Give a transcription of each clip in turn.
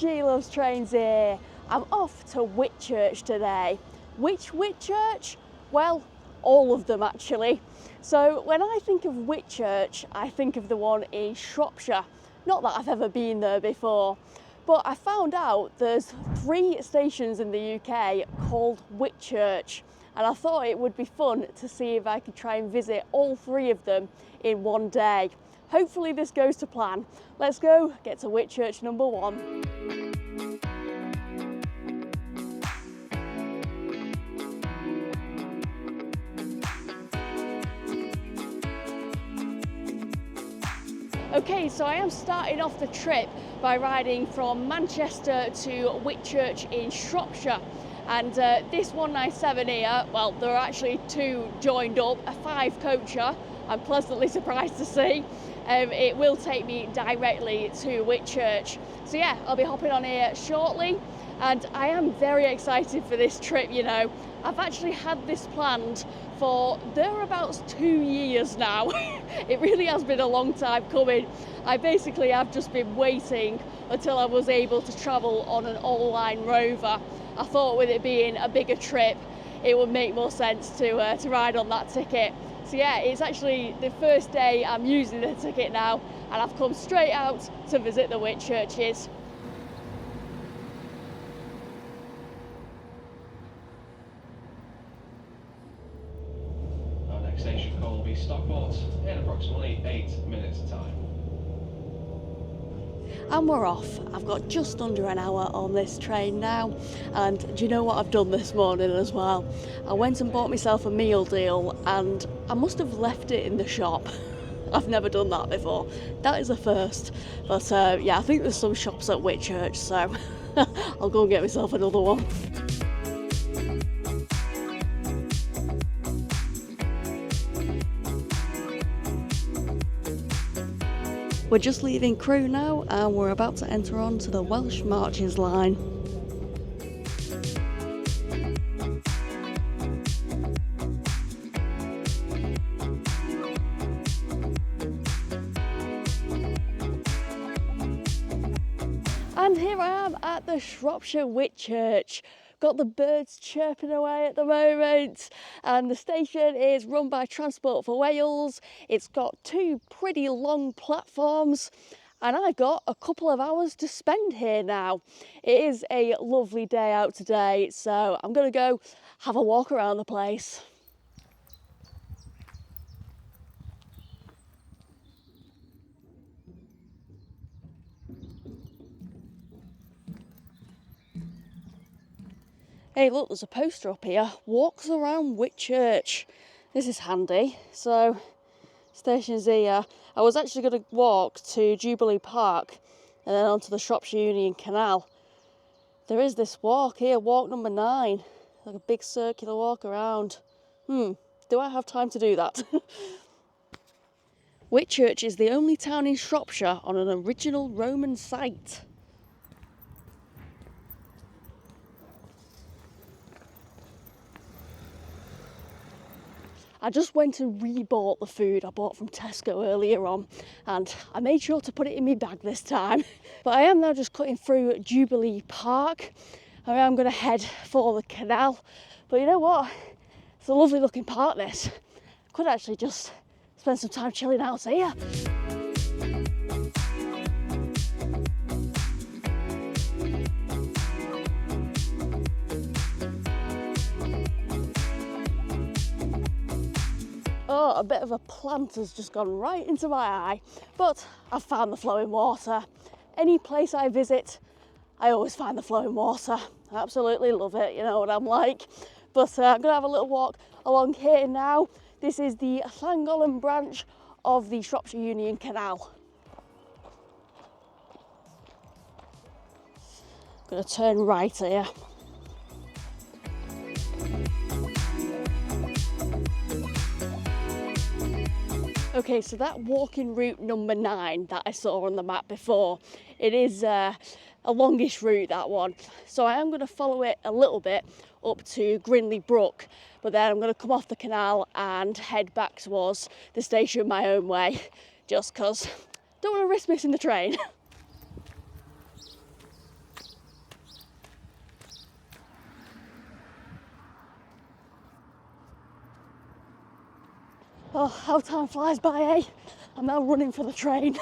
Ritchie loves trains here. I'm off to Whitchurch today. Which Whitchurch? Well, all of them actually. So when I think of Whitchurch, I think of the one in Shropshire. Not that I've ever been there before, but I found out there's 3 stations in the UK called Whitchurch, and I thought it would be fun to see if I could try and visit all 3 of them in one day. Hopefully this goes to plan. Let's go get to Whitchurch number 1. Okay, so I am starting off the trip by riding from Manchester to Whitchurch in Shropshire. And this 197 here, well, there are actually 2 joined up, a 5-coacher, I'm pleasantly surprised to see. It will take me directly to Whitchurch. So yeah, I'll be hopping on here shortly, and I am very excited for this trip, you know. I've actually had this planned for thereabouts 2 years now. It really has been a long time coming. I basically have just been waiting until I was able to travel on an all-line rover. I thought with it being a bigger trip, it would make more sense to ride on that ticket. So yeah, it's actually the first day I'm using the ticket now, and I've come straight out to visit the Whitchurches. Our next station call will be Stockport in approximately 8 minutes time. And we're off. I've got just under an hour on this train now, and do you know what I've done this morning as well? I went and bought myself a meal deal, and I must have left it in the shop. I've never done that before. That is a first. But yeah, I think there's some shops at Whitchurch, so I'll go and get myself another one. We're just leaving Crewe now, and we're about to enter on to the Welsh Marches line. And here I am at the Shropshire Whitchurch. Got the birds chirping away at the moment, and the station is run by Transport for Wales. It's got 2 pretty long platforms, and I've got a couple of hours to spend here now. It is a lovely day out today, so I'm going to go have a walk around the place. Hey look, there's a poster up here, walks around Whitchurch. This is handy. So, station's here. I was actually going to walk to Jubilee Park and then onto the Shropshire Union Canal. There is this walk here, walk number 9. Like a big circular walk around. Do I have time to do that? Whitchurch is the only town in Shropshire on an original Roman site. I just went and re-bought the food I bought from Tesco earlier on, and I made sure to put it in my bag this time. But I am now just cutting through Jubilee Park, and I'm going to head for the canal. But you know what? It's a lovely looking park, this. I could actually just spend some time chilling out here. Oh, a bit of a plant has just gone right into my eye, but I've found the flowing water. Any place I visit, I always find the flowing water. I absolutely love it, you know what I'm like. But I'm going to have a little walk along here now. This is the Llangollen branch of the Shropshire Union Canal. I'm going to turn right here. Okay, so that walking route number 9 that I saw on the map before, it is a longish route, that one. So I am going to follow it a little bit up to Grinley Brook, but then I'm going to come off the canal and head back towards the station my own way, just because I don't want to risk missing the train. Oh, how time flies by, eh? I'm now running for the train.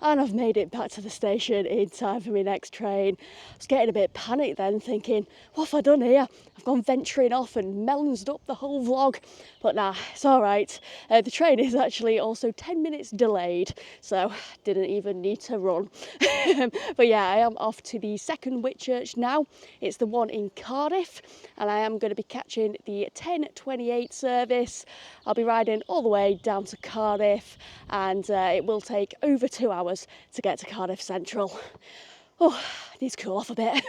And I've made it back to the station in time for my next train. I was getting a bit panicked then, thinking, what have I done here? I've gone venturing off and melonsed up the whole vlog. But nah, it's all right. The train is actually also 10 minutes delayed, so didn't even need to run. But yeah, I am off to the second Whitchurch now. It's the one in Cardiff, and I am going to be catching the 10:28 service. I'll be riding all the way down to Cardiff, and it will take over 2 hours to get to Cardiff Central. Oh, I need to cool off a bit.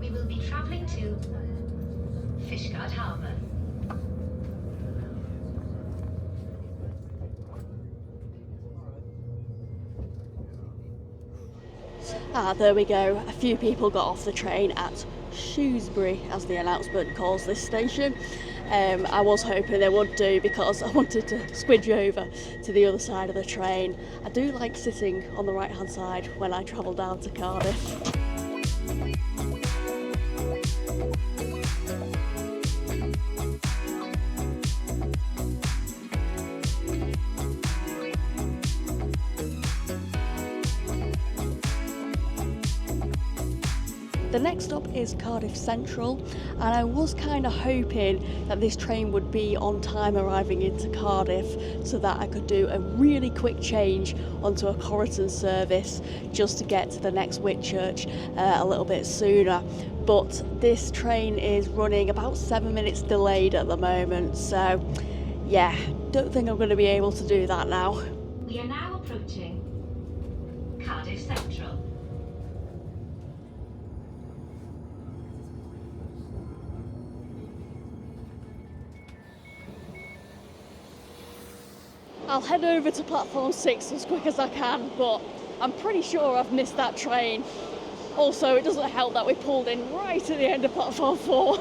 We will be travelling to Fishguard Harbour. Ah, there we go. A few people got off the train at Shrewsbury, as the announcement calls this station. I was hoping they would do, because I wanted to squidge over to the other side of the train. I do like sitting on the right hand side when I travel down to Cardiff. The next stop is Cardiff Central, and I was kind of hoping that this train would be on time arriving into Cardiff, so that I could do a really quick change onto a Collison service just to get to the next Whitchurch a little bit sooner. But this train is running about 7 minutes delayed at the moment, so yeah, don't think I'm going to be able to do that now. We are now approaching Cardiff Central. I'll head over to platform 6 as quick as I can, but I'm pretty sure I've missed that train. Also, it doesn't help that we pulled in right at the end of platform 4.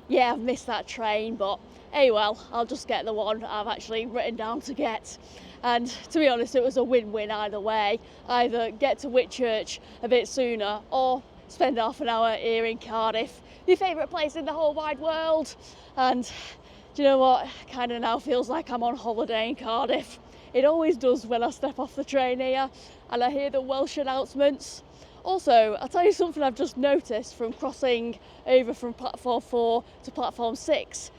Yeah, I've missed that train, but hey well, I'll just get the one I've actually written down to get. And to be honest, it was a win-win either way. Either get to Whitchurch a bit sooner, or spend half an hour here in Cardiff, my favourite place in the whole wide world. And do you know what? Kind of now feels like I'm on holiday in Cardiff. It always does when I step off the train here and I hear the Welsh announcements. Also, I'll tell you something I've just noticed from crossing over from platform 4 to platform 6.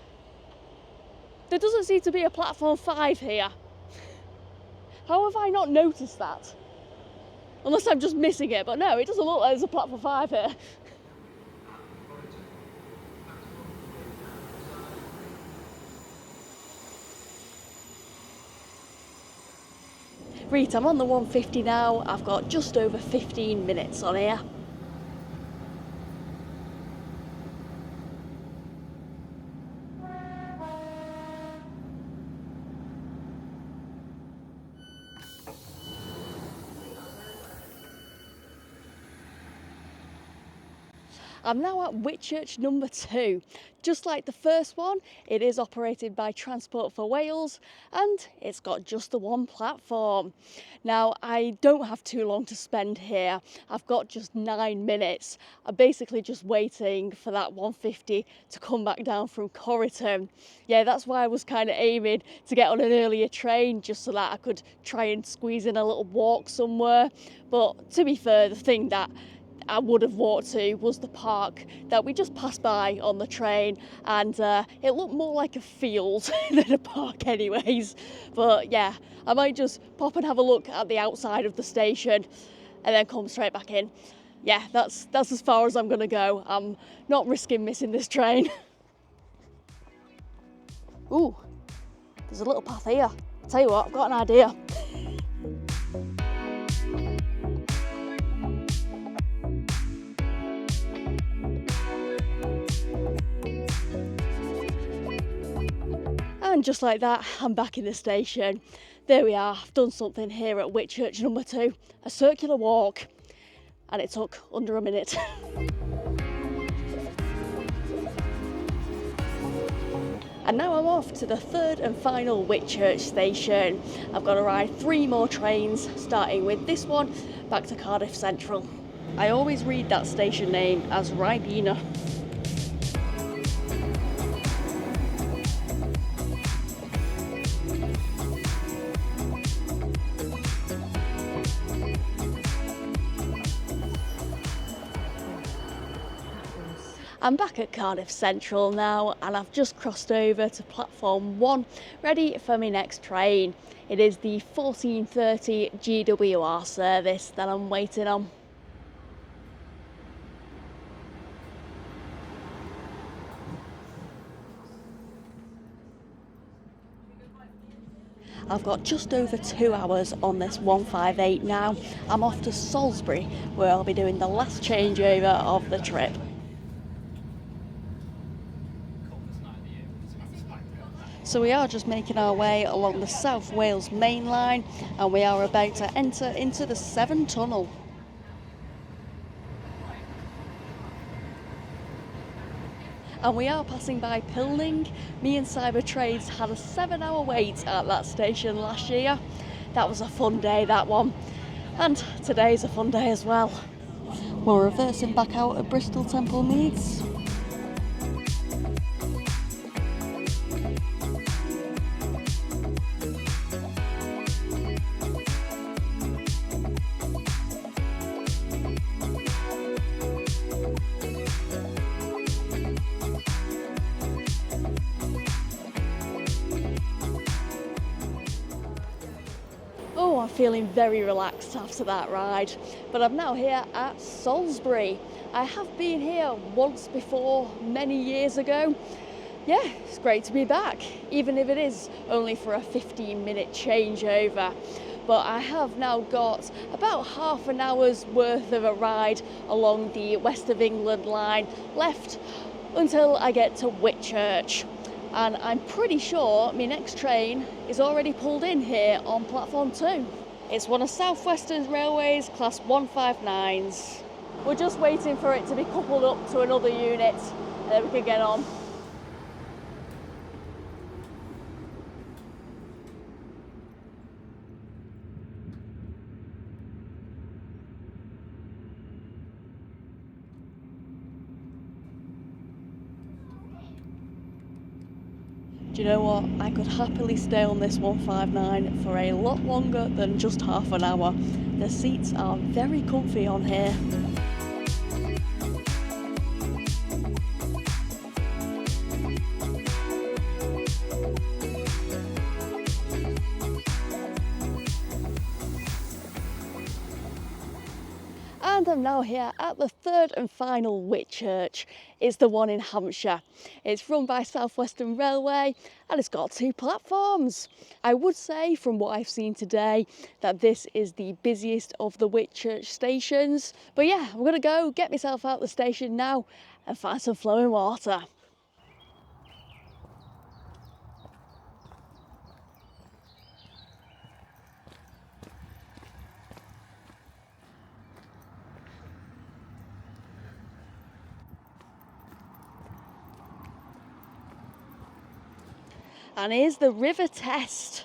There doesn't seem to be a platform 5 here. How have I not noticed that? Unless I'm just missing it, but no, it doesn't look like there's a platform 5 here. Right, I'm on the 150 now. I've got just over 15 minutes on here. I'm now at Whitchurch number 2. Just like the first one, it is operated by Transport for Wales, and it's got just the one platform. Now, I don't have too long to spend here. I've got just 9 minutes. I'm basically just waiting for that 150 to come back down from Corriton. Yeah, that's why I was kind of aiming to get on an earlier train, just so that I could try and squeeze in a little walk somewhere. But to be fair, the thing that I would have walked to was the park that we just passed by on the train, and it looked more like a field than a park anyways. But yeah, I might just pop and have a look at the outside of the station and then come straight back in. Yeah, that's as far as I'm gonna go. I'm not risking missing this train. Ooh, there's a little path here. I'll tell you what, I've got an idea. And just like that, I'm back in the station. There we are, I've done something here at Whitchurch number 2, a circular walk, and it took under a minute. And now I'm off to the third and final Whitchurch station. I've got to ride 3 more trains, starting with this one back to Cardiff Central. I always read that station name as Ribena. I'm back at Cardiff Central now, and I've just crossed over to platform 1, ready for my next train. It is the 14:30 GWR service that I'm waiting on. I've got just over 2 hours on this 158 now. I'm off to Salisbury, where I'll be doing the last changeover of the trip. So we are just making our way along the South Wales main line, and we are about to enter into the Severn Tunnel. And we are passing by Goulding. Me and Cybertrades had a 7-hour wait at that station last year. That was a fun day, that one. And today's a fun day as well. We're reversing back out at Bristol Temple Meads. Oh, I'm feeling very relaxed after that ride, but I'm now here at Salisbury. I have been here once before, many years ago. Yeah, it's great to be back, even if it is only for a 15-minute changeover. But I have now got about half an hour's worth of a ride along the West of England line left until I get to Whitchurch. And I'm pretty sure my next train is already pulled in here on platform 2. It's one of South Western Railway's class 159s. We're just waiting for it to be coupled up to another unit and then we can get on. Do you know what? I could happily stay on this 159 for a lot longer than just half an hour. The seats are very comfy on here. And I'm now here at the third and final Whitchurch. It's the one in Hampshire. It's run by South Western Railway and it's got 2 platforms. I would say from what I've seen today that this is the busiest of the Whitchurch stations. But yeah, I'm gonna go get myself out the station now and find some flowing water. And here's the river test.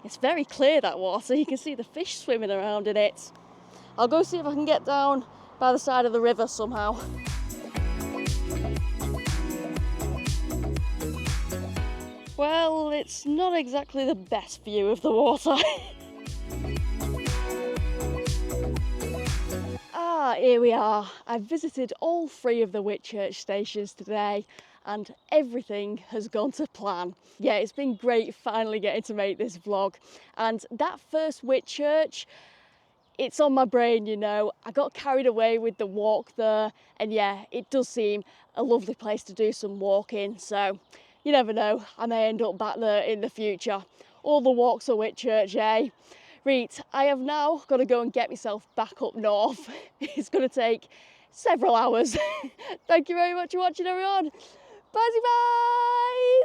It's very clear, that water. You can see the fish swimming around in it. I'll go see if I can get down by the side of the river somehow. Well, it's not exactly the best view of the water. Here we are. I've visited all 3 of the Whitchurch stations today and everything has gone to plan. Yeah, it's been great finally getting to make this vlog. And that first Whitchurch, it's on my brain, you know. I got carried away with the walk there, and yeah, it does seem a lovely place to do some walking. So you never know, I may end up back there in the future. All the walks of Whitchurch, eh? Right, I have now got to go and get myself back up north. It's going to take several hours. Thank you very much for watching, everyone. Bye-bye.